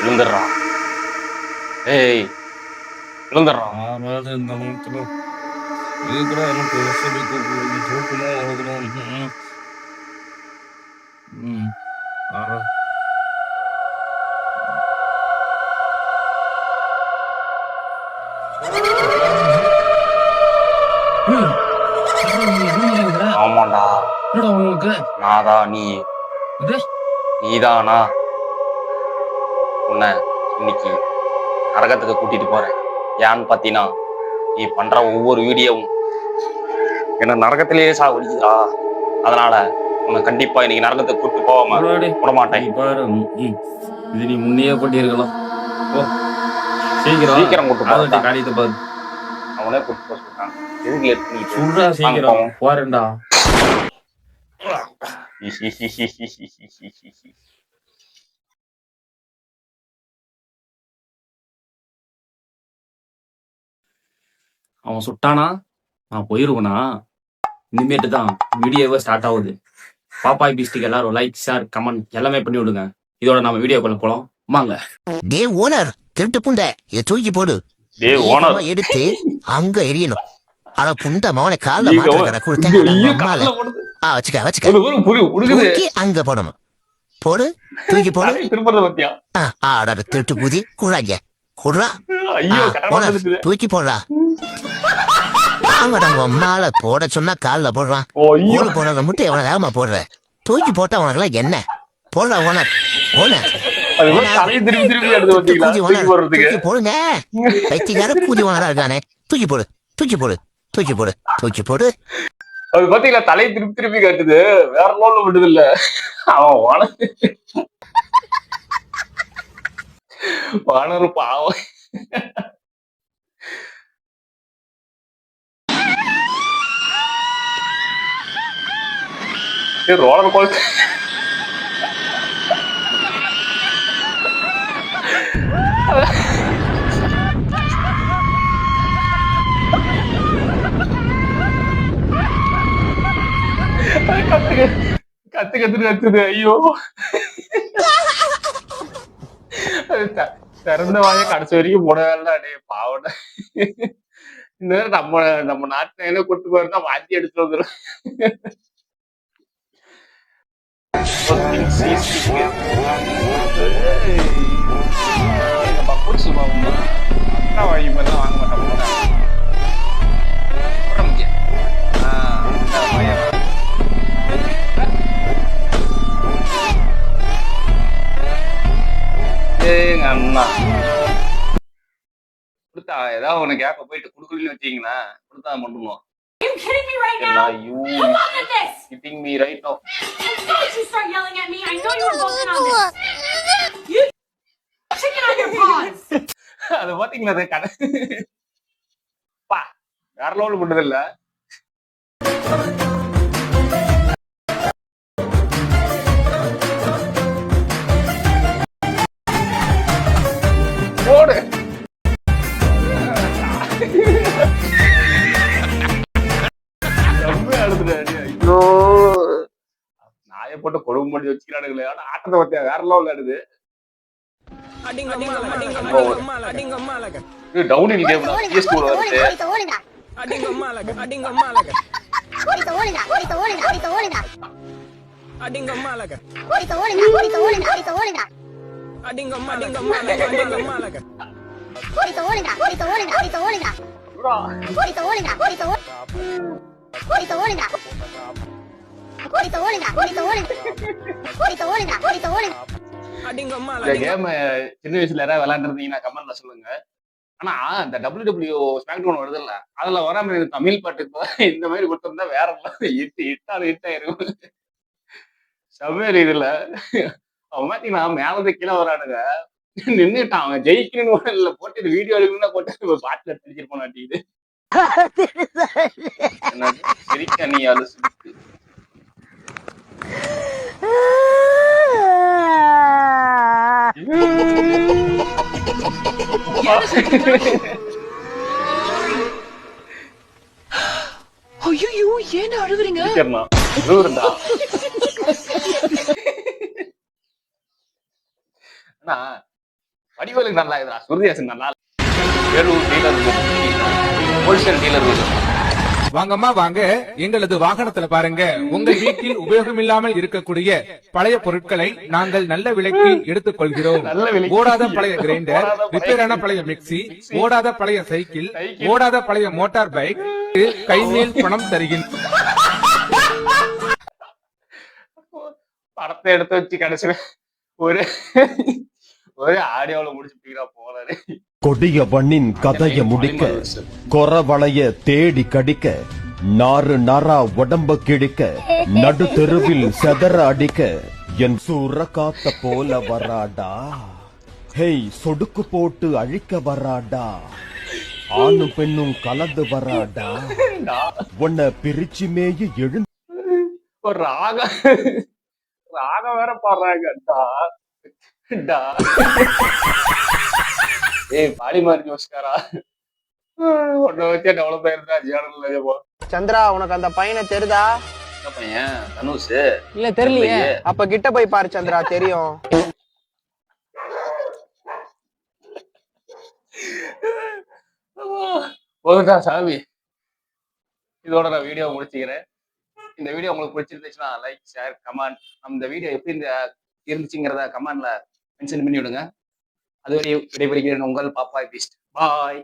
எழுந்துடுறான். ஏய் எழுந்துடுறான். ஆறாவது இந்த நேரத்துல இதுக்குடா எனக்கு வசதி தூக்கணும் ஓதணும். ஆறா ஆமாண்டா உங்களுக்கு நாதான் நீதானா உன்னை இன்னைக்கு நரகத்துக்கு கூட்டிட்டு போறேன். ஏன்னு பாத்தீங்கன்னா நீ பண்ற ஒவ்வொரு வீடியோவும் என்ன நரகத்திலேயே சாவடிக்குதா. அதனால உன்னை கண்டிப்பா இன்னைக்கு நரகத்துக்கு கூட்டிட்டு போகாம விட மாட்டேன். பாரு இது நீ முன்னையே பண்ணிருக்கலாம். சீக்கிரம் கூட்டு காரியத்தை பாரு. அவனே கூட்டு போக சொல்றான். எதுக்கு லேட் பண்ணிட்டு சொல்றா சீக்கிரம் போறேன்டா. அவன் சுட்டானா நான் போயிருவனா. இனிமேட்டு தான் வீடியோவே ஸ்டார்ட் ஆகுது. பாப்பாய் பீஸ்டிக் எல்லாரும் லைக் ஷேர் கமெண்ட் எல்லாமே பண்ணி விடுங்க. இதோட நம்ம வீடியோக்குள்ள போலாம் வாங்க. டே ஓனர் திருட்டு புண்டை இதை தூக்கி போடு. எடுத்து அங்க எரியணும். அத புண்டை மவனை கால மாட்ட கொடுத்தேன். வச்சுக்க அங்க போடணும். போடு தூக்கி போடு. திருட்டு பூதி குழாங்க குடுறா தூக்கி போடுறா. மாலை போட சொன்னா காலில் போடுறான். போடுறத மட்டும் எவ்வளவு வேகமா போடுற. தூக்கி போட்டா உனக்குலாம் என்ன போடுற ஓனர் ஓனர் போடுங்க. பைத்தியக்கார பூதி ஓனரா இருக்கானே. தூக்கி போடு தூக்கி போடு தூக்கி போடு தூக்கி போடு. அது பாத்தீங்களா தலையை திருப்பி திருப்பி காட்டுது. வேற லோன்ல விடுது இல்ல. அவன் வானரு பாவம். ரோலர் கோஸ்டர் கத்துது. ஐயோ திறந்த வாங்க கடைசி வரைக்கும் போடவே அடே பாவட. இந்த நம்ம நாட்டுல என்ன கூட்டு போயிருந்தா மாத்தி எடுத்துட்டு வந்துடும். வாங்கி மாதிரிலாம் வாங்க மாட்டோம். அண்ணா கொடுத்தா ஏதாவது உனக்கு கேட்க போயிட்டு குடுக்கலன்னு வச்சீங்கன்னா கொடுத்தா மட்டும். Are you kidding me right now? You look at this. Hitting me right now. Don't you start yelling at me. I know you were both in on this. You chicken on your paws. அது பாத்தீங்களா அது கடை பா வேற level பண்ணது இல்ல. போடு நாயை போட்டு கொடுமை பண்ணி வச்சுக்கிறானுங்களே. ஆனா ஆட்டத்தை பத்தியா வேற லெவல் ஆடுது. டவுன் இன் கேம் PS2 வருது. சின்ன வயசுல யாராவது விளையாண்டுருந்தீங்கன்னா கமெண்ட்ல சொல்லுங்க. ஆனா இந்த WWE ஸ்மாக்டவுன் வருது இல்ல, அதுல வராம தமிழ் பாட்டு இந்த மாதிரி கொடுத்திருந்தா வேற இட்டாயிருக்கும். செவ்வேறு இதுல அவன் பாத்தீங்கன்னா மேலது கீழே வரானுங்க. நின்னுட்டான் அவன் ஜெயிக்கணும்னு இல்ல போட்டு வீடியோ எடுக்கணும்னா போட்டு பாட்டுல தெரிஞ்சிருப்பான் நாட்டிது. சிரிக்க நீ அலசு ஐயோ ஏன் அழுகுறீங்க? வடிவேலுக்கு நல்லா இருக்குதா, ஸ்ருதிஹாசன் நல்லா வேலூர் டீலர் ஹோல்சேல் டீலர். வாங்கம்மா வாங்க, எங்களது வாகனத்துல பாருங்க. உங்கள் வீட்டில் உபயோகம் இல்லாமல் இருக்கக்கூடிய பழைய பொருட்களை நாங்கள் நல்ல விலைக்கு எடுத்துக் கொள்கிறோம். ஓடாத பழைய கிரைண்டர், ரிப்பேரான பழைய மிக்சி, ஓடாத பழைய சைக்கிள், ஓடாத பழைய மோட்டார் பைக், கைமேல் பணம் தருகின்றோம். படத்தை எடுத்து வச்சு கடைசியில ஒரு ஒரு ஆடியோல முடிச்சுட்டீங்களா போறாரு. கொடியவனின் கதைய முடிக்க கொரவளைய தேடி கடிக்க நாறு நாரா உடம்ப கிழிக்க நடு தெருவில் செதற அடிக்க என் சூற காத்த போல வராடா. ஹேய் சொடுக்கு போட்டு அழிக்க வராடா. ஆணும் பெண்ணும் கலந்து வராடா. உன்னை பிரிச்சு மேய எழுந்து ஒரு ராகம் வேற பாடுறாங்க. ஏய் பாலிமார் நியூஸ்காரா ஒன்ன வச்சே டெவலப் ஆயிருந்தா ஜேர்னல் போ. சந்திரா, உனக்கு அந்த பையனை தெரியுதா? என்ன பையன்? தனுஷ்? இல்ல தெரியலையே. அப்ப கிட்ட போய் பாரு சந்திரா, தெரியும். போதுடா சாமி, இதோட நான் வீடியோ முடிச்சுக்கிறேன். இந்த வீடியோ உங்களுக்கு பிடிச்சிருந்துச்சுன்னா லைக், ஷேர், கமெண்ட். இந்த வீடியோ எப்படி இருந்துச்சுங்கிறத கமெண்ட்ல மென்ஷன் பண்ணி விடுங்க. அதுவரை விடைபெறுகிறேன் உங்கள் பாப்பாய் பீஸ்ட். பாய்.